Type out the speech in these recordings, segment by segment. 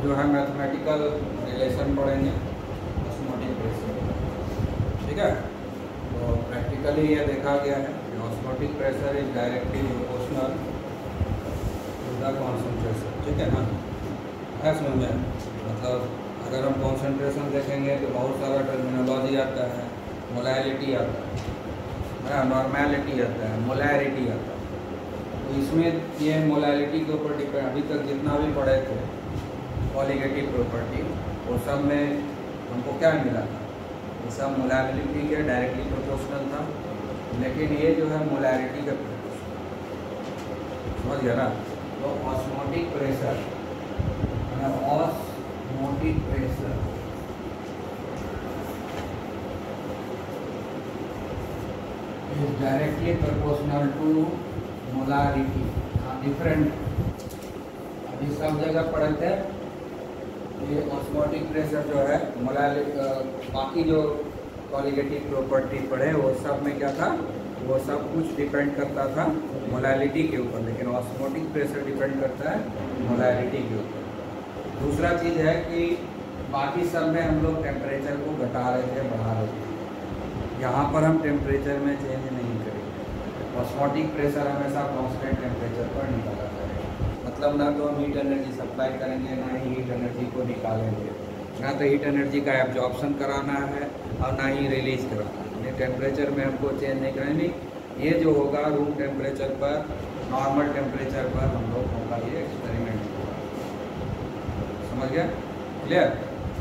जो है mathematical relation पढ़ेंगे ऑस्मोटिक प्रेशर। ठीक है, तो प्रैक्टिकली ये देखा गया है कि osmotic pressure is directly proportional to the concentration. ठीक है ना, है समझ में? मतलब अगर हम कॉन्सेंट्रेशन देखेंगे तो बहुत सारा टर्मिनोलॉजी आता है, मोलैलिटी आता है, नॉर्मैलिटी आता है, मोलैरिटी आता है। तो इसमें ये मोलैलिटी के ऊपर डिपेंड, अभी तक जितना भी पढ़े थे कॉलिगेटिव प्रॉपर्टी, वो सब में हमको क्या मिला था? ये सब मोलैलिटी के डायरेक्टली प्रोपोर्शनल था, लेकिन ये जो है मोलैरिटी का प्रोपोर्शनल। समझ गया ना? तो osmotic pressure, osmotic pressure is directly proportional to molarity। Different अभी सब जगह पढ़े थे ये ऑस्मोटिक प्रेशर जो है बाकी जो कॉलिगेटिव प्रॉपर्टी पढ़े वो सब में क्या था? वो सब कुछ डिपेंड करता था मोलैलिटी के ऊपर, लेकिन ऑस्मोटिक प्रेशर डिपेंड करता है मोलैलिटी के ऊपर। दूसरा चीज़ है कि बाकी सब में हम लोग टेम्परेचर को घटा रहे थे, बढ़ा रहे थे। यहाँ पर हम टेम्परेचर में चेंज नहीं करेंगे। ऑस्मोटिक प्रेशर हमेशा कांस्टेंट टेम्परेचर पर निकाला जाएगा। मतलब ना तो हम हीट एनर्जी सप्लाई करेंगे, ना ही हीट एनर्जी को निकालेंगे, ना तो हीट एनर्जी का एब्जॉर्प्शन कराना है और ना ही रिलीज कराना है। ये टेम्परेचर में हमको चेंज नहीं करेंगे। ये जो होगा रूम टेम्परेचर पर, नॉर्मल टेम्परेचर पर हम लोग होगा ये एक्सपेरिमेंट होगा। समझ गया? क्लियर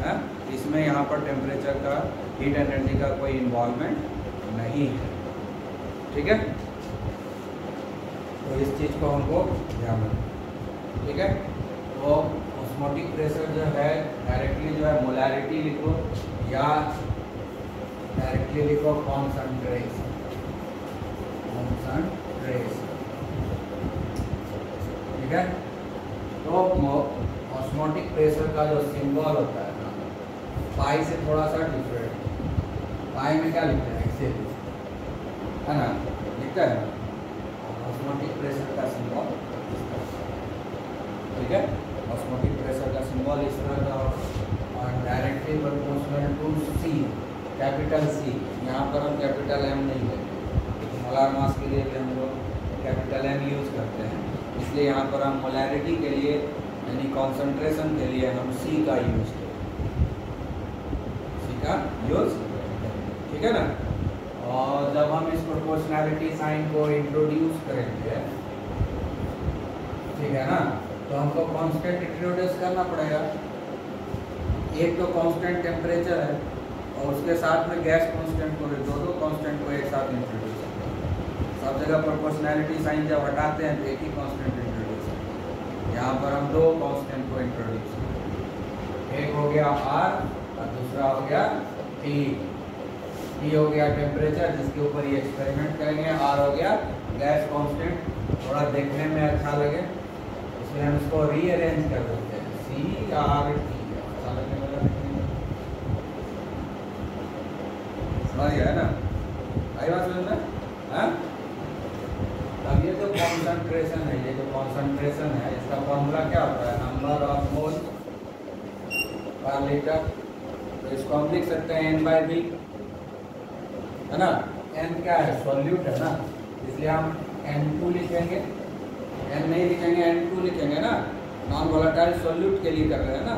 है? इसमें यहाँ पर टेम्परेचर का, हीट एनर्जी का कोई इन्वॉल्वमेंट नहीं है। ठीक है, तो इस चीज़ को हमको ध्यान रखना। ठीक है, तो ऑस्मोटिक प्रेशर जो है डायरेक्टली जो है मोलैरिटी लिखो या डायरेक्टली लिखो कॉन्सेंट्रेशन। ठीक है, तो ऑस्मोटिक प्रेशर का जो सिंबल होता है ना, पाई से थोड़ा सा डिफरेंट। पाई में क्या लिखते हैं? ऐसे है ना, लिखता है ऑस्मोटिक प्रेशर का सिंबल। ठीक है, ऑस्मोटिक प्रेशर का सिंबल इस तरह का और directly proportional to C, capital C. यहाँ पर हम कैपिटल एम नहीं लेते, मोलार मास के लिए भी हम लोग कैपिटल एम यूज़ करते हैं, इसलिए यहाँ पर हम मोलैरिटी के लिए यानी कॉन्सेंट्रेशन के लिए हम सी का यूज़ करें, सी का यूज़। ठीक है ना? और जब हम इस प्रोपोर्शनैलिटी साइन को इंट्रोड्यूस करेंगे, ठीक है ना, तो हमको कांस्टेंट इंट्रोड्यूस करना पड़ेगा। एक तो कांस्टेंट टेम्परेचर है और उसके साथ में गैस कांस्टेंट को, दो कांस्टेंट को एक साथ इंट्रोड्यूस करते हैं। सब जगह प्रोपोर्शनैलिटी साइन जब हटाते हैं तो एक ही कांस्टेंट इंट्रोड्यूस करते हैं। यहाँ पर हम दो कांस्टेंट को इंट्रोड्यूस करते हैं। एक हो गया आर और दूसरा हो गया टी। टी हो गया टेम्परेचर जिसके ऊपर ये एक्सपेरिमेंट करेंगे, आर हो गया गैस कांस्टेंट। थोड़ा देखने में अच्छा लगे इसलिए हम इसको रीअरेंज कर देते हैं, सी आर टी। अच्छा लगने वाला समझ गया है ना? आई बात समझ में? हाँ, अब ये जो कॉन्सेंट्रेशन है, ये जो कॉन्सेंट्रेशन है, इसका फॉर्मूला क्या होता है? नंबर ऑफ मोल पर लीटर। तो इसको हम लिख सकते हैं N/V, है ना? N क्या है? सॉल्यूट है ना, इसलिए हम N2 लिखेंगे। N नहीं लिखेंगे, N2 लिखेंगे ना। नॉन वोलेटाइल सॉल्यूट के लिए कर रहे हैं ना,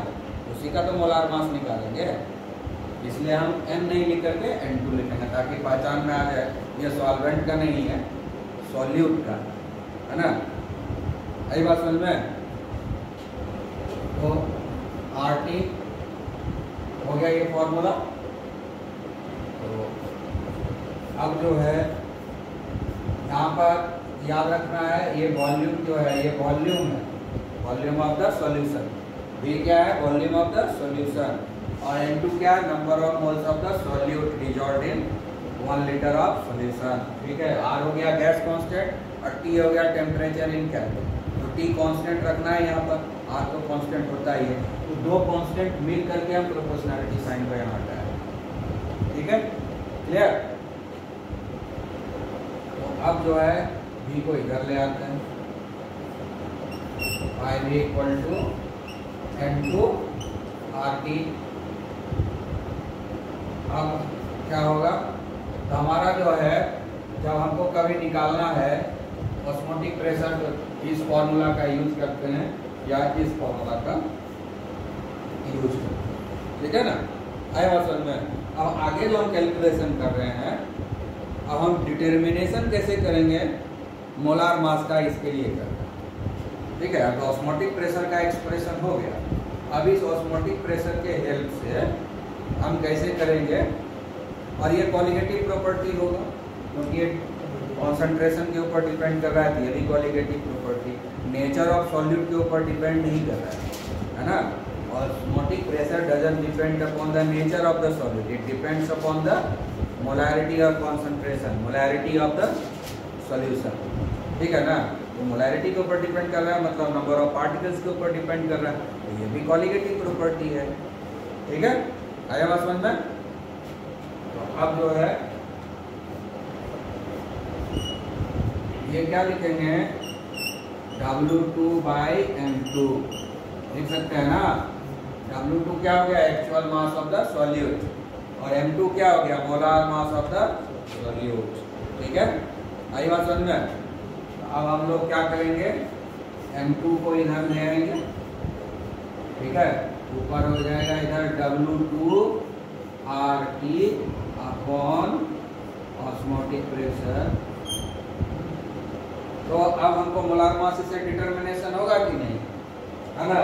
उसी का तो मोलार मास निकालेंगे, इसलिए हम N नहीं लिख करके N2 लिखेंगे ताकि पहचान में आ जाए ये सॉल्वेंट का नहीं है, सॉल्यूट का है ना। आई बात समझ में? तो RT हो गया ये फॉर्मूला। तो अब जो है यहाँ पर याद रखना है, ये वॉल्यूम जो है ये वॉल्यूम है, volume of the solution. V क्या है? Volume of the solution. और N2 क्या है? Number of moles of the solute dissolved in 1 litre of solution. ठीक है, R हो गया गैस कांस्टेंट और T हो गया टेम्परेचर इन केल्विन। तो T कांस्टेंट रखना है यहाँ पर, R तो कांस्टेंट होता ही है। तो दो कांस्टेंट मिल करके हम प्रोपोर्शनैलिटी साइन को यहाँ हटाया। ठीक है, क्लियर? तो अब जो है V को इधर ले आते हैं। I V equal to N2 RT। अब क्या होगा, तो हमारा जो है, जब हमको कभी निकालना है ऑस्मोटिक प्रेशर, तो इस फॉर्मूला का यूज करते हैं या इस फॉर्मूला का यूज करते हैं, ठीक है ना। आया बात समझ में। अब आगे जो हम कैलकुलेशन कर रहे हैं, अब हम डिटर्मिनेशन कैसे करेंगे मोलार मास का, इसके लिए कर रहे हैं, ठीक है। तो ऑस्मोटिक प्रेशर का एक्सप्रेशन हो गया। अब इस ऑस्मोटिक प्रेशर के हेल्प से हम कैसे करेंगे, और ये क्वालिटेटिव प्रॉपर्टी होगा क्योंकि ये कॉन्सेंट्रेशन के ऊपर डिपेंड कर रहा है, ये भी qualitative property, nature of solute के ऊपर डिपेंड नहीं कर रहा है ना। Osmotic pressure doesn't depend upon the nature of the solute, it depends upon the molarity और concentration, molarity of the solution, ठीक है ना। तो मोलैरिटी के ऊपर डिपेंड कर रहा है, मतलब नंबर ऑफ पार्टिकल्स के ऊपर डिपेंड कर रहा है, तो ये भी क्वालिटेटिव प्रॉपर्टी है, ठीक है। आया बात समझ में। तो अब जो है ये क्या लिखेंगे, W2/M2 लिख सकते हैं ना। W2 क्या हो गया, actual mass of the solute, और M2 क्या हो गया, molar mass of the solute, ठीक है। आई बात समझ में। अब हम लोग क्या करेंगे, M2 को इधर ले आएंगे, ठीक है, ऊपर हो जाएगा इधर W2 RT upon osmotic pressure. तो अब हमको मोलार मास से डिटर्मिनेशन होगा कि नहीं, है ना।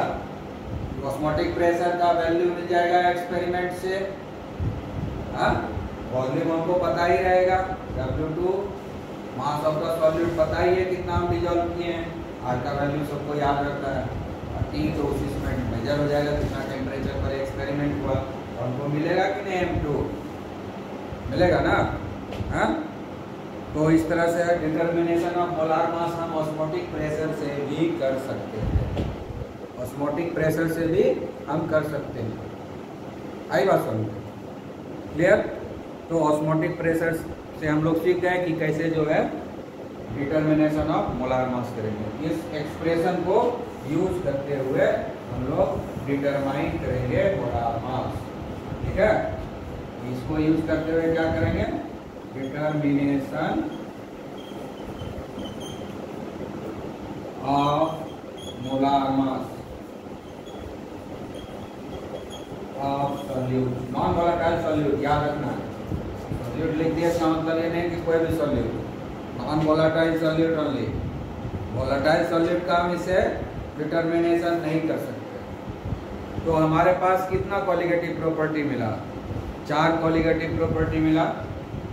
ऑस्मोटिक प्रेशर का वैल्यू मिल जाएगा एक्सपेरिमेंट से, हाँ, वॉल्यूम हमको पता ही रहेगा, W2 mass of the solute पता ही है कितना हम डिजॉल्व किए हैं, R का वैल्यू सबको याद रहता है, और T तो उसमें मेजर हो जाएगा कितना टेम्परेचर पर एक्सपेरिमेंट हुआ, और हमको मिलेगा कि नहीं, M2 मिलेगा ना, हाँ। तो इस तरह से डिटर्मिनेशन ऑफ मोलार मास हम ऑस्मोटिक प्रेशर से भी कर सकते हैं, ऑस्मोटिक प्रेशर से भी हम कर सकते हैं। आई बात समझ, क्लियर। तो ऑस्मोटिक प्रेशर से हम लोग सीख गए कि कैसे जो है डिटर्मिनेशन ऑफ मोलार मास करेंगे। इस एक्सप्रेशन को यूज करते हुए हम लोग डिटरमाइन करेंगे मोलार मास, ठीक है। इसको यूज करते हुए क्या करेंगे, determination of molar mass of solute, non volatile solute, याद रखना है। सॉल्यूट लिख दिया इसका मतलब ये नहीं कि कोई भी solute, non volatile solute only. Volatile solute का हम इसे डिटर्मिनेशन नहीं कर सकते। तो हमारे पास कितना क्वालिटेटिव प्रॉपर्टी मिला, 4 क्वालिटेटिव प्रॉपर्टी मिला,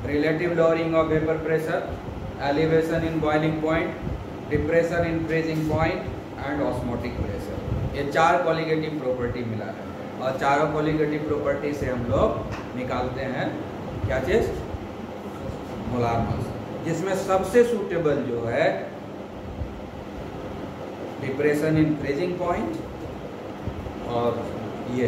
relative lowering of vapour pressure, elevation in boiling point, depression in freezing point and osmotic pressure. ये 4 क्वालिटेटिव प्रॉपर्टी मिला है, और चारों क्वालिटेटिव प्रॉपर्टी से हम लोग निकालते हैं क्या चीज, मोलार मास, जिसमें सबसे सूटेबल जो है डिप्रेशन इन फ्रीजिंग पॉइंट, और ये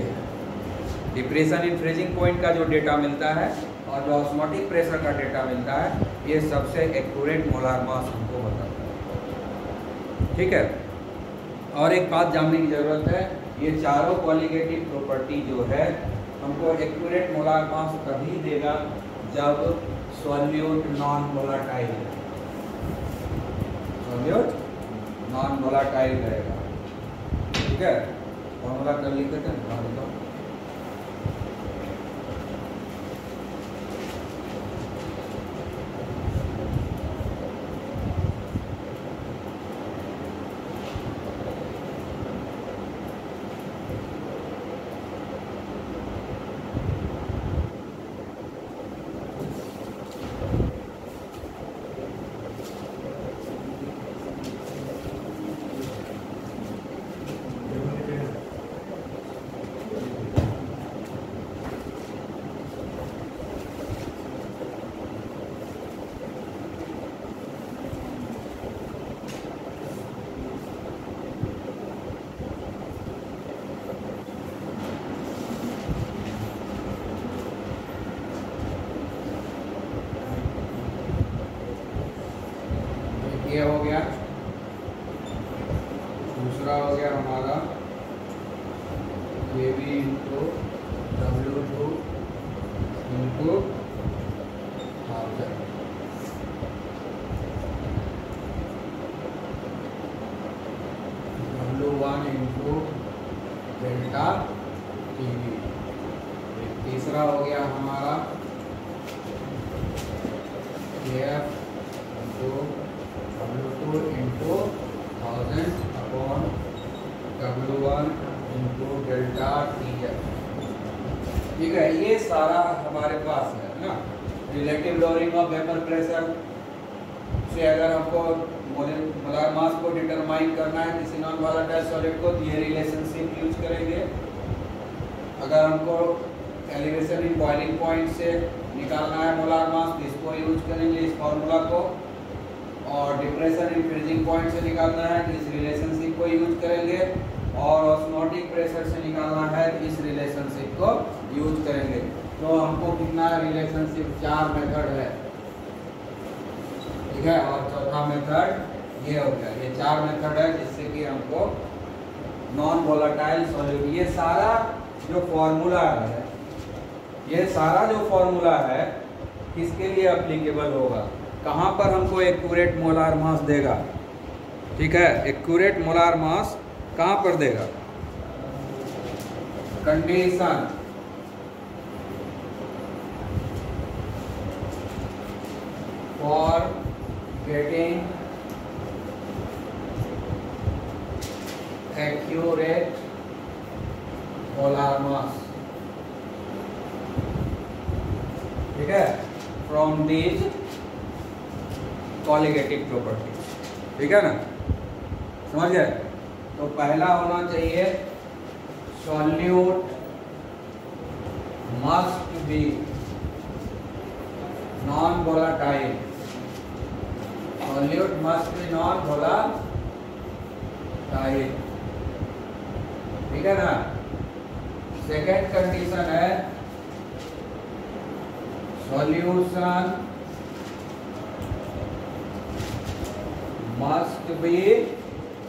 डिप्रेशन इन फ्रीजिंग पॉइंट का जो डेटा मिलता है और जो ऑस्मोटिक प्रेशर का डेटा मिलता है, ये सबसे एक्यूरेट मोलार मास हमको बताता है, ठीक है। और एक बात जानने की ज़रूरत है, ये चारों क्वालिटेटिव प्रॉपर्टी जो है हमको एक्यूरेट मोलार मास तभी देगा जब सॉल्यूट नॉन वोलेटाइल है, सॉल्यूट नॉन वोलेटाइल रहेगा, ठीक है। फॉर्मूला कर लिख देते हैं, Kb into W2 into 1000 W1 into delta TV. तीसरा हो गया हमारा Kf into W2 into 1000 upon W1 into delta Tf। ठीक है, ये सारा हमारे पास है ना। Relative lowering of vapour pressure से अगर हमको मोलार मास को डिटरमाइन करना है किसी नॉन वॉलेटाइल सॉलिड को, तो ये रिलेशनशिप यूज करेंगे। अगर हमको एलिवेशन इन बॉइलिंग पॉइंट से निकालना है मोलार मास, तो इसको यूज करेंगे, इस फॉर्मूला को। और डिप्रेशन इन फ्रीजिंग पॉइंट से निकालना है तो इस रिलेशनशिप को यूज करेंगे। और ऑस्मोटिक प्रेशर से निकालना है तो इस रिलेशनशिप को यूज करेंगे। तो हमको कितना रिलेशनशिप, 4 मेथड है, ठीक है। और चौथा मेथड ये हो गया। ये 4 मेथड है जिससे कि हमको नॉन वोलेटाइल सॉल्यूट, ये सारा जो फॉर्मूला है, ये सारा जो फॉर्मूला है किसके लिए एप्लीकेबल होगा, कहाँ पर हमको एक्यूरेट मोलार मास देगा। ठीक है, एक्यूरेट मोलार मास कहाँ पर देगा। Condition for getting accurate molar mass, ठीक है, फ्रॉम दीज कॉलिगेटिव प्रॉपर्टीज। ठीक है ना, समझ गए। तो पहला होना चाहिए solute must be non volatile, solute must be non volatile, ठीक है ना। सेकेंड कंडीशन है solution must be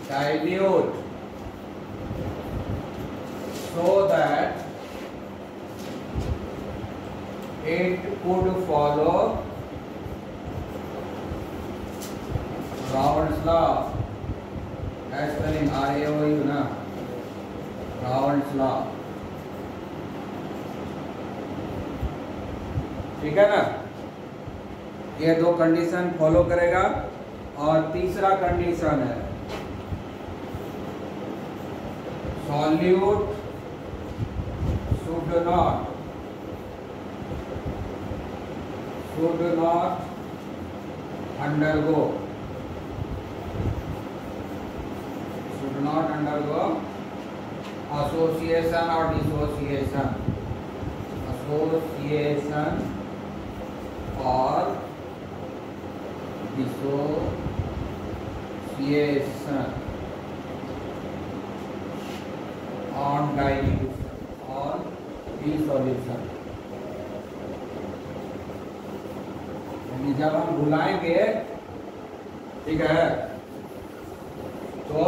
dilute so that it could follow Raoult's law, as spelling RAOU ना, Raoult's law, ठीक है ना। ये 2 कंडीशन फॉलो करेगा। और तीसरा कंडीशन है solute should not undergo association और डिसोसिएशन, और डिसोसिएशन ऑन डाइल्यूशन और डिसोल्यूशन। यानी जब हम बुलाएंगे, ठीक है, तो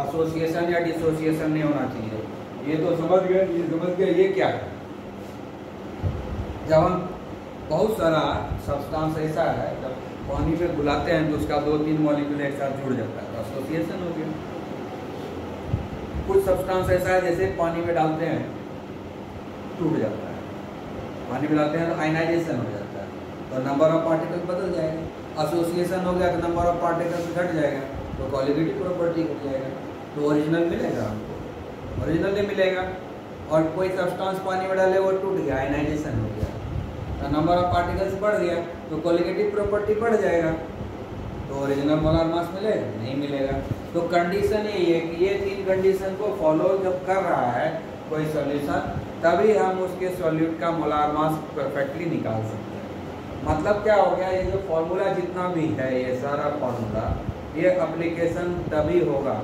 एसोसिएशन या डिसोसिएशन नहीं होना चाहिए। ये तो समझ गए, ये क्या है। जब हम बहुत सारा सब्सटेंस ऐसा है, जब पानी में बुलाते हैं तो उसका 2-3 मॉलिक्यूल एक साथ जुड़ जाता है, तो एसोसिएशन हो गया। कुछ सब्सटेंस ऐसा है जैसे पानी में डालते हैं टूट जाता है, पानी में डालते हैं तो आयनाइजेशन हो जाता है, तो नंबर ऑफ पार्टिकल्स बदल जाएगा। एसोसिएशन हो गया तो नंबर ऑफ पार्टिकल्स घट जाएगा, तो कॉलिगेटिव प्रॉपर्टी घट जाएगा, तो ओरिजिनल मिलेगा हमको, ओरिजिनल नहीं मिलेगा। और कोई सब्सटेंस पानी में डाले वो टूट गया, आयनाइजेशन हो गया, तो नंबर ऑफ पार्टिकल्स बढ़ गया, तो कॉलिगेटिव प्रॉपर्टी बढ़ जाएगा, तो ओरिजिनल मोलार मास मिलेगा, नहीं मिलेगा। तो कंडीशन यही है कि ये 3 कंडीशन को फॉलो जब कर रहा है कोई सॉल्यूशन, तभी हम उसके सॉल्यूट का मोलार मास परफेक्टली निकाल सकते हैं। मतलब क्या हो गया, ये जो फॉर्मूला जितना भी है, ये सारा फॉर्मूला, ये एप्लीकेशन तभी होगा,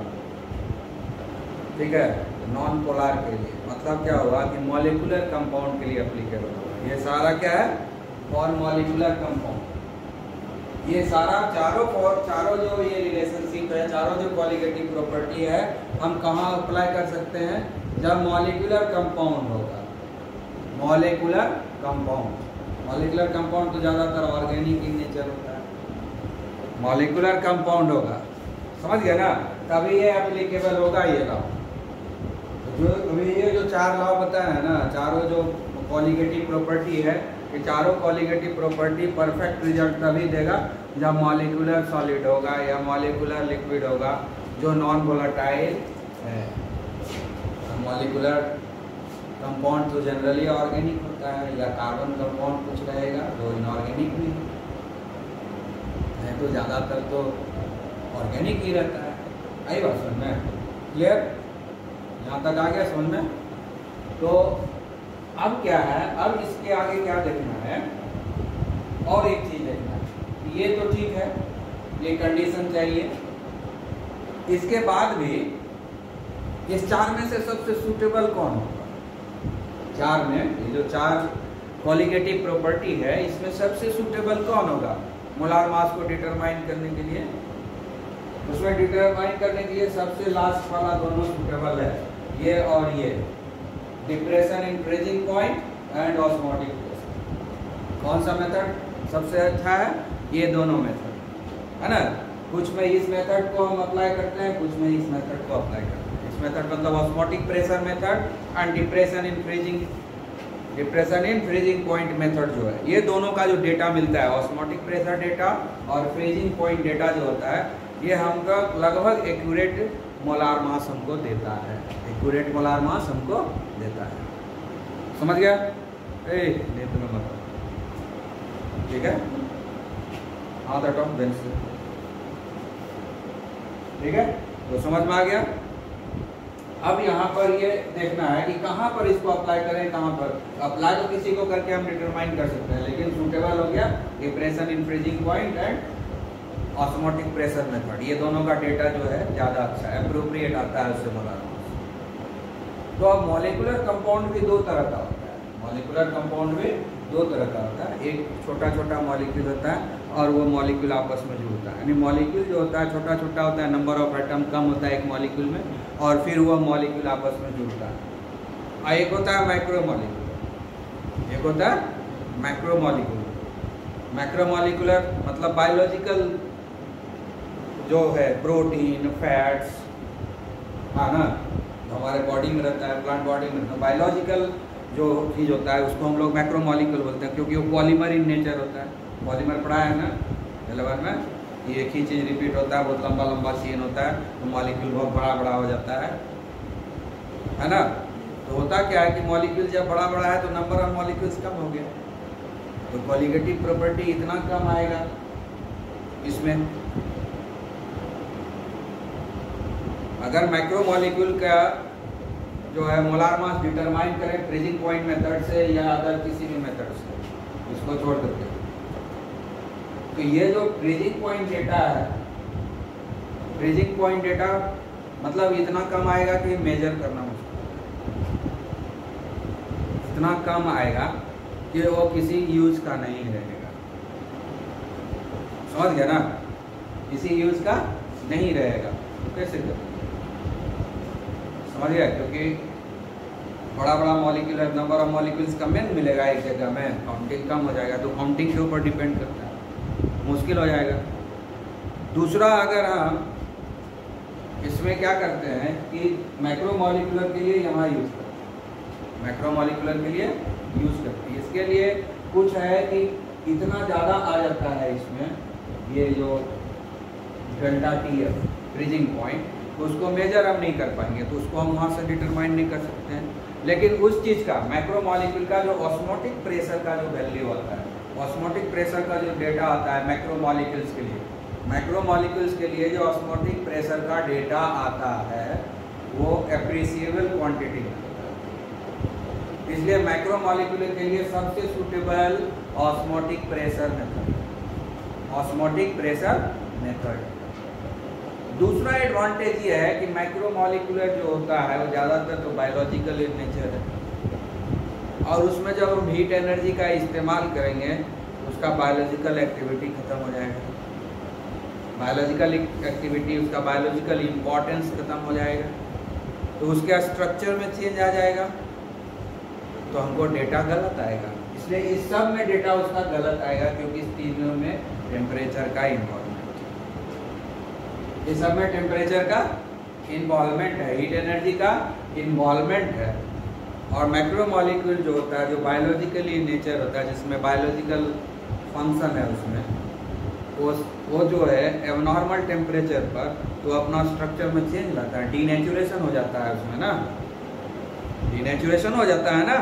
ठीक है, नॉन पोलर के लिए। मतलब क्या होगा कि मॉलिक्यूलर कंपाउंड के लिए एप्लीकेबल होगा। ये सारा क्या है, फॉर मॉलिक्यूलर कंपाउंड। ये सारा चारों जो ये रिलेशनशिप है, चारों जो कॉलिगेटिव प्रॉपर्टी है, हम कहाँ अप्लाई कर सकते हैं, जब मॉलिक्यूलर कंपाउंड होगा, मॉलिक्यूलर कंपाउंड, मॉलिक्यूलर कंपाउंड तो ज़्यादातर ऑर्गेनिक इन नेचर होता है। मॉलिक्यूलर कंपाउंड होगा, समझ गया ना, तभी ये एप्लीकेबल होगा ये लॉ। जो अभी ये जो 4 लॉ बताया है ना, चारों जो कॉलिगेटिव प्रॉपर्टी है, ये चारों कॉलिगेटिव प्रॉपर्टी परफेक्ट रिजल्ट तभी देगा जब मॉलिक्यूलर सॉलिड होगा या मॉलिक्यूलर लिक्विड होगा जो नॉन वोलेटाइल है। मॉलिक्यूलर कंपाउंड तो जनरली ऑर्गेनिक होता है, या कार्बन कंपाउंड कुछ रहेगा जो इनऑर्गेनिक भी है, तो ज़्यादातर तो ऑर्गेनिक ही रहता है। आई बात समझ में? क्लियर? यहाँ तक आ गया समझ में? तो अब क्या है, अब इसके आगे क्या देखना है, और एक चीज देखना है। ये तो ठीक है, ये कंडीशन चाहिए। इसके बाद भी इस 4 में से सबसे सूटेबल कौन होगा? 4 में ये जो 4 कॉलिगेटिव प्रॉपर्टी है, इसमें सबसे सूटेबल कौन होगा मोलार मास को डिटरमाइन करने के लिए? उसमें डिटरमाइन करने के लिए सबसे लास्ट वाला दोनों सूटेबल है, ये और ये, depression in freezing point and osmotic pressure. कौन सा मेथड सबसे अच्छा है? ये दोनों मेथड है ना। कुछ में इस मेथड को हम अप्लाई करते हैं, कुछ में इस मेथड को अप्लाई करते हैं। इस मेथड मतलब osmotic pressure method and depression in freezing point method जो है, ये दोनों का जो डेटा मिलता है, ऑस्मोटिक प्रेशर डेटा और फ्रीजिंग पॉइंट डेटा जो होता है, ये हमको लगभग एक्यूरेट मोलार मास हमको देता है, एक्यूरेट मोलार मास हमको देता है। समझ गया? नहीं तुम्हें मत, ठीक है? हाथ हटाओ बेंच से, ठीक है? तो समझ में आ गया। अब यहाँ पर ये देखना है कि कहाँ पर इसको अप्लाई करें, कहाँ पर अप्लाई तो किसी को करके हम डिटरमाइन कर सकते हैं, लेकिन सूटेबल हो गया depression in freezing point and osmotic pressure method. ये दोनों का डेटा जो है ज़्यादा अच्छा है, अप्रोप्रिएट आता है उससे मोलार मास। तो अब मॉलिक्यूलर कंपाउंड भी 2 तरह का होता है, मॉलिक्यूलर कंपाउंड भी 2 तरह का होता है। एक छोटा छोटा मॉलिक्यूल होता है और वो मॉलिक्यूल आपस में जुड़ता है, यानी मॉलिक्यूल जो होता है छोटा छोटा होता है, नंबर ऑफ एटम कम होता है एक मॉलिक्यूल में, और फिर वो मॉलिक्यूल आपस में जुड़ता है। और एक होता है माइक्रो मॉलिक्यूल, एक होता है मैक्रो मॉलिक्यूल। मैक्रो मॉलिक्यूलर मतलब बायोलॉजिकल जो है, प्रोटीन, फैट्स, हाँ ना, जो हमारे बॉडी में रहता है, प्लांट बॉडी में, तो बायोलॉजिकल जो चीज़ होता है उसको हम लोग मैक्रो मॉलिक्यूल बोलते हैं, क्योंकि वो पॉलीमर इन नेचर होता है। पॉलीमर पढ़ा है ना 11 में, ये एक ही चीज़ रिपीट होता है, बहुत लंबा लंबा चेन होता है, तो मॉलिक्यूल बहुत बड़ा बड़ा हो जाता है ना। तो होता क्या है कि मॉलिक्यूल जब बड़ा बड़ा है तो नंबर ऑफ मॉलिक्यूल्स कम हो गया, तो कॉलिगेटिव प्रॉपर्टी इतना कम आएगा इसमें। अगर मैक्रो मॉलिक्यूल का जो है मोलार मास डिटरमाइन करें फ्रीजिंग पॉइंट मेथड से या अदर किसी भी मेथड से, इसको छोड़ करके, तो ये जो फ्रीजिंग पॉइंट डेटा है, फ्रीजिंग पॉइंट डेटा मतलब इतना कम आएगा कि मेजर करना मुश्किल, इतना कम आएगा कि वो किसी यूज का नहीं रहेगा। समझ गया ना? किसी यूज का नहीं रहेगा। तो कैसे करें? समझ गया? क्योंकि बड़ा बड़ा मॉलिक्यूलर नंबर ऑफ मॉलिक्यूल्स कम में मिलेगा एक जगह में, काउंटिंग कम हो जाएगा, तो काउंटिंग के ऊपर डिपेंड करता है, मुश्किल हो जाएगा। दूसरा, अगर हम इसमें क्या करते हैं कि मैक्रो मॉलिक्यूलर के लिए यहाँ यूज़ करते हैं, मैक्रो मॉलिक्यूलर के लिए यूज़ करते हैं। इसके लिए कुछ है कि इतना ज़्यादा आ जाता है इसमें, ये जो डेल्टा टी है फ्रीजिंग पॉइंट, तो उसको मेजर हम नहीं कर पाएंगे, तो उसको हम वहाँ से डिटरमाइन नहीं कर सकते हैं। लेकिन उस चीज़ का मैक्रो मॉलिक्यूल का जो ऑस्मोटिक प्रेशर का जो वैल्यू आता है, ऑस्मोटिक प्रेशर का जो डेटा आता है मैक्रो मॉलिक्यूल्स के लिए, मैक्रो मॉलिक्यूल्स के लिए जो ऑस्मोटिक प्रेशर का डेटा आता है वो एप्रिसिएबल क्वांटिटी में होता है। इसलिए मैक्रो मॉलिक्यूल के लिए सबसे suitable osmotic pressure method, osmotic pressure method. दूसरा एडवांटेज ये है कि मैक्रो मॉलिक्यूलर जो होता है वो ज़्यादातर तो बायोलॉजिकल इन नेचर है, और उसमें जब हम हीट एनर्जी का इस्तेमाल करेंगे उसका बायोलॉजिकल एक्टिविटी खत्म हो जाएगा, बायोलॉजिकल एक्टिविटी, उसका बायोलॉजिकल इम्पोर्टेंस खत्म हो जाएगा। तो उसके स्ट्रक्चर में चेंज आ जाएगा, तो हमको डेटा गलत आएगा। इसलिए इस सब में डेटा उसका गलत आएगा, क्योंकि इस तीनों में टेम्परेचर का इन्वॉल्वमेंट, इस सब में टेम्परेचर का इन्वॉल्वमेंट है, हीट एनर्जी का इन्वॉल्वमेंट है। और मैक्रोमॉलिक्यूल जो होता है, जो बायोलॉजिकली नेचर होता है, जिसमें बायोलॉजिकल फंक्शन है, उसमें वो जो है एबनॉर्मल टेम्परेचर पर तो अपना स्ट्रक्चर में चेंज लाता है, डीनेचुरेशन हो जाता है उसमें ना, डीनेचुरेशन हो जाता है ना,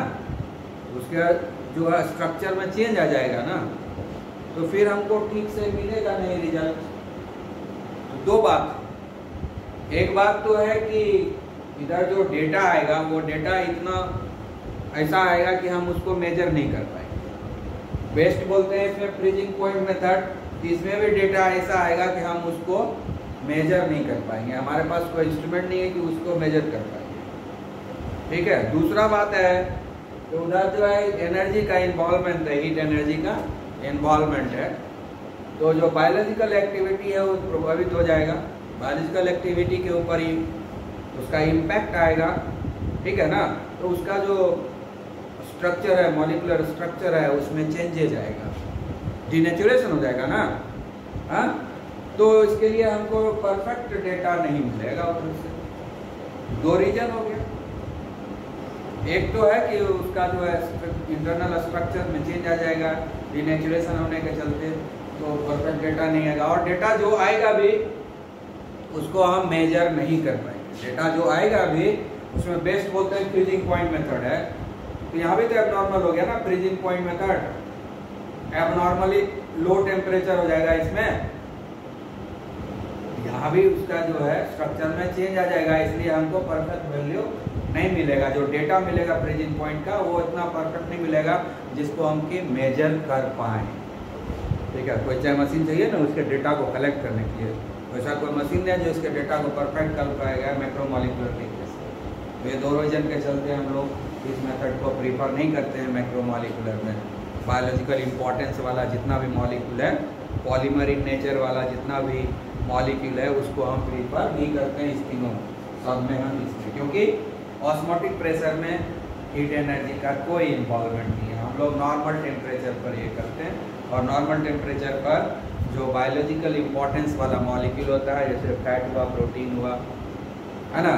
उसके जो है स्ट्रक्चर में चेंज आ जाएगा ना, तो फिर हमको ठीक से मिलेगा नहीं रिजल्ट। दो बात, एक बात तो है कि इधर जो डेटा आएगा वो डेटा इतना ऐसा आएगा कि हम उसको मेजर नहीं कर पाएंगे। बेस्ट बोलते हैं इसमें फ्रीजिंग पॉइंट मेथड, इसमें भी डेटा ऐसा आएगा कि हम उसको मेजर नहीं कर पाएंगे, हमारे पास कोई इंस्ट्रूमेंट नहीं है कि उसको मेजर कर पाएंगे। ठीक है। दूसरा बात है तो उधर जो है एनर्जी का इन्वॉल्वमेंट है, हीट एनर्जी का इन्वॉल्वमेंट है, तो जो बायोलॉजिकल एक्टिविटी है वो प्रभावित हो जाएगा, बायोलॉजिकल एक्टिविटी के ऊपर ही उसका इम्पैक्ट आएगा। ठीक है ना। तो उसका जो स्ट्रक्चर है, मॉलिक्यूलर स्ट्रक्चर है, उसमें चेंजेज आएगा, डीनेचुरेशन हो जाएगा ना। हाँ, तो इसके लिए हमको परफेक्ट डेटा नहीं मिलेगा उधर से। दो रीजन हो गया, एक तो है कि उसका जो है इंटरनल स्ट्रक्चर में चेंज आ जाएगा डीनेचुरेशन होने के चलते, तो परफेक्ट डेटा नहीं आएगा, और डेटा जो आएगा भी उसको हम मेजर नहीं कर पाएंगे। डेटा जो आएगा भी उसमें बेस्ट बोलते हैं फ्रीजिंग पॉइंट मेथड है, तो यहाँ भी तो एबनॉर्मल हो गया ना freezing point method, abnormally low temperature हो जाएगा इसमें, यहाँ भी उसका जो है स्ट्रक्चर में चेंज आ जाएगा, इसलिए हमको परफेक्ट वैल्यू नहीं मिलेगा। जो डेटा मिलेगा फ्रीजिंग पॉइंट का वो इतना परफेक्ट नहीं मिलेगा जिसको हम की मेजर कर पाए। ठीक है। कोई चाहे मशीन चाहिए ना उसके डेटा को कलेक्ट करने के लिए, वैसा कोई मशीन है जो इसके डेटा को परफेक्ट कर पाएगा मैक्रोमॉलिक्यूलर तरीके से। तो ये दो रीजन के चलते हम लोग इस मेथड को प्रीफर नहीं करते हैं मैक्रोमॉलिक्यूलर में। बायोलॉजिकल इंपॉर्टेंस वाला जितना भी मॉलिक्यूल है, पॉलीमर इन नेचर वाला जितना भी मॉलिक्यूल है, उसको हम प्रीफर नहीं करते हैं इस तीनों सब में हम इसमें, क्योंकि ऑस्मोटिक प्रेशर में हीट एनर्जी का कोई इन्वॉल्वमेंट नहीं है। हम लोग नॉर्मल टेम्परेचर पर ये करते हैं, और नॉर्मल टेम्परेचर पर जो बायोलॉजिकल इंपॉर्टेंस वाला मॉलिक्यूल होता है, जैसे फैट हुआ, प्रोटीन हुआ, है ना,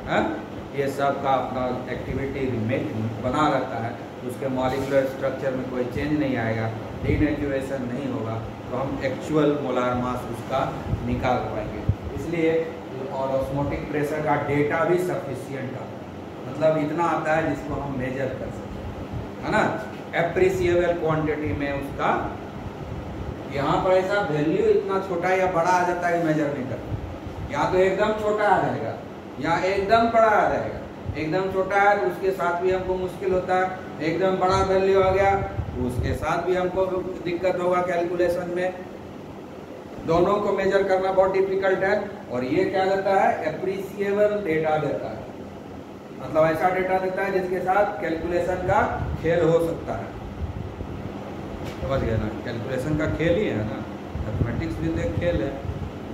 है? ये सब का अपना एक्टिविटी बना रहता है, उसके मॉलिक्यूलर स्ट्रक्चर में कोई चेंज नहीं आएगा, डीनेचुरेशन नहीं होगा, तो हम एक्चुअल मोलार मास उसका निकाल पाएंगे। इसलिए और ऑस्मोटिक प्रेशर का डेटा भी सफिशिएंट आता है, मतलब इतना आता है जिसको हम मेजर कर सकते हैं ना, एप्रिसिएबल क्वांटिटी में उसका। यहाँ पर ऐसा वैल्यू इतना छोटा या बड़ा आ जाता है मेजर नहीं करता, या तो एकदम छोटा आ जाएगा या एकदम बड़ा आ जाएगा। एकदम छोटा है तो उसके साथ भी हमको मुश्किल होता है, एकदम बड़ा वैल्यू आ गया तो उसके साथ भी हमको दिक्कत होगा कैलकुलेशन में, दोनों को मेजर करना बहुत डिफिकल्ट है। और ये क्या देता है, एप्रिसिएबल डेटा देता है, मतलब ऐसा डेटा देता है जिसके साथ कैलकुलेशन का खेल हो सकता है। समझ गए ना, कैलकुलेशन का खेल ही है ना, मैथमेटिक्स भी तो एक खेल है,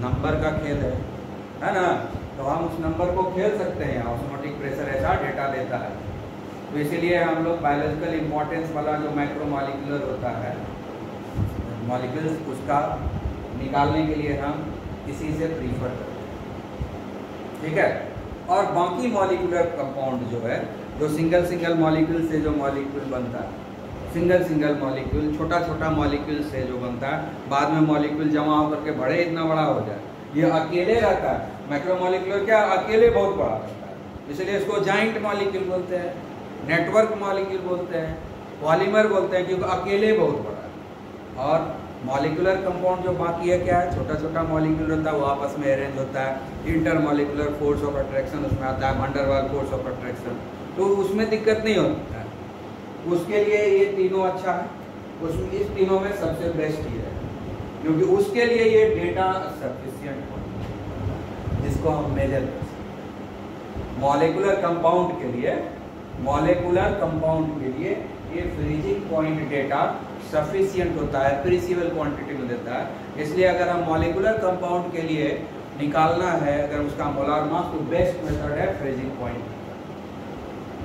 नंबर का खेल है ना, तो हम उस नंबर को खेल सकते हैं। ऑस्मोटिक प्रेशर ऐसा डेटा देता है, तो इसीलिए हम लोग बायोलॉजिकल इंपॉर्टेंस वाला जो मैक्रोमॉलिक्यूलर होता है मॉलिक्यूल्स, उसका निकालने के लिए हम इसी से प्रीफर करते हैं। ठीक है। और बाकी मॉलिक्यूलर कंपाउंड जो है, जो सिंगल मॉलिक्यूल से जो मॉलिक्यूल बनता है, सिंगल मॉलिक्यूल, छोटा मॉलिक्यूल से जो बनता है, बाद में मॉलिक्यूल जमा होकर के बड़े इतना बड़ा हो जाए, ये अकेले रहता है। मैक्रोमॉलिक्यूलर क्या अकेले बहुत बड़ा रहता है, इसलिए इसको जाइंट मॉलिक्यूल बोलते हैं, नेटवर्क मॉलिक्यूल बोलते हैं, पॉलीमर बोलते हैं, क्योंकि अकेले बहुत बड़ा है। और मॉलिक्यूलर कंपाउंड जो बाकी है क्या है, छोटा मॉलिक्यूल होता है, वो आपस में अरेंज होता है, इंटरमॉलिक्यूलर फोर्स ऑफ अट्रैक्शन उसमें आता है, van der Waals force of attraction, तो उसमें दिक्कत नहीं होता है। उसके लिए ये तीनों अच्छा है, उसमें इस तीनों में सबसे बेस्ट ये है, क्योंकि उसके लिए ये डेटा सफिशिएंट होता है जिसको हम मेजर कर सकते हैं। मॉलिक्यूलर कंपाउंड के लिए ये फ्रीजिंग पॉइंट डेटा सफिशिएंट होता है, एप्रिसिएबल क्वांटिटी में देता है। इसलिए अगर हम मॉलिक्यूलर कंपाउंड के लिए निकालना है अगर उसका मोलार मास, तो बेस्ट मेथड है फ्रीजिंग पॉइंट।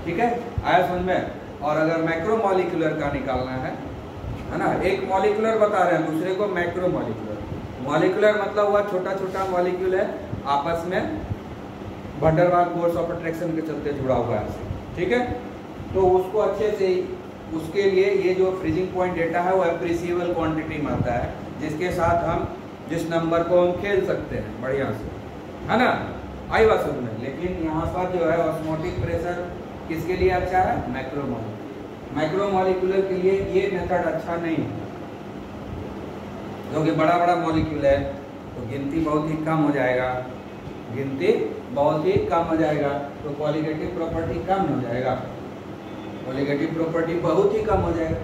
ठीक है, आया समझ में। और अगर मैक्रोमोलिकुलर का निकालना है ना, एक मॉलिक्यूलर बता रहे हैं, दूसरे को मैक्रोमोलिकुलर। मॉलिक्यूलर मतलब हुआ छोटा छोटा मॉलिक्यूल है, आपस में van der Waals force of attraction के चलते जुड़ा हुआ है। ठीक है, तो उसको अच्छे से, उसके लिए ये जो फ्रीजिंग पॉइंट डेटा है वो एप्रिसिएबल क्वांटिटी में आता है, जिसके साथ हम जिस नंबर को हम खेल सकते हैं बढ़िया से, है ना। आई बात समझ में। लेकिन यहाँ पर जो है ऑस्मोटिक प्रेशर किसके लिए अच्छा है? मैक्रोमोलिकुलर। मैक्रोमोलिकुलर के लिए ये मेथड अच्छा नहीं है, क्योंकि बड़ा बड़ा मॉलिक्यूल है तो गिनती बहुत ही कम हो जाएगा, गिनती बहुत ही कम हो जाएगा, तो क्वालिटेटिव प्रॉपर्टी कम हो जाएगा, क्वालिटेटिव प्रॉपर्टी बहुत ही कम हो जाएगा,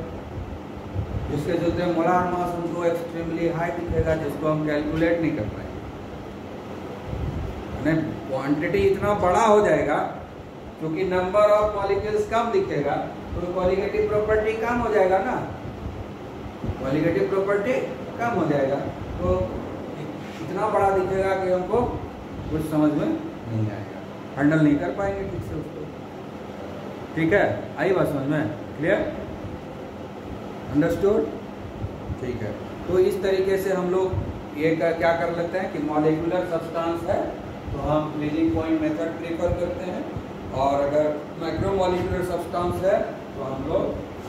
जिसके चलते मोलार मास हमको एक्सट्रीमली हाई दिखेगा, जिसको हम कैलकुलेट नहीं कर पाएंगे। क्वांटिटी इतना बड़ा हो जाएगा क्योंकि नंबर ऑफ मॉलिक्यूल्स कम दिखेगा, तो क्वालिटेटिव प्रॉपर्टी कम हो जाएगा ना, क्वालिटेटिव प्रॉपर्टी कम हो जाएगा, तो इतना बड़ा दिखेगा कि हमको कुछ समझ में नहीं आएगा, हैंडल नहीं कर पाएंगे ठीक से उसको। ठीक है, आई बात समझ में? क्लियर? अंडरस्टूड? ठीक है, तो इस तरीके से हम लोग ये क्या कर लेते हैं कि मॉलिक्यूलर सब्सटेंस है तो हम फ्रीजिंग पॉइंट मेथड प्रेफर करते हैं, और अगर मैक्रोमोलिकुलर सब्सटेंस है तो हम लोग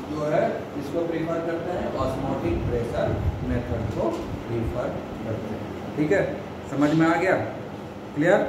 जो है इसको प्रेफर करते हैं, ऑस्मोटिक प्रेशर मेथड को प्रेफर करते हैं। ठीक है, समझ में आ गया? क्लियर?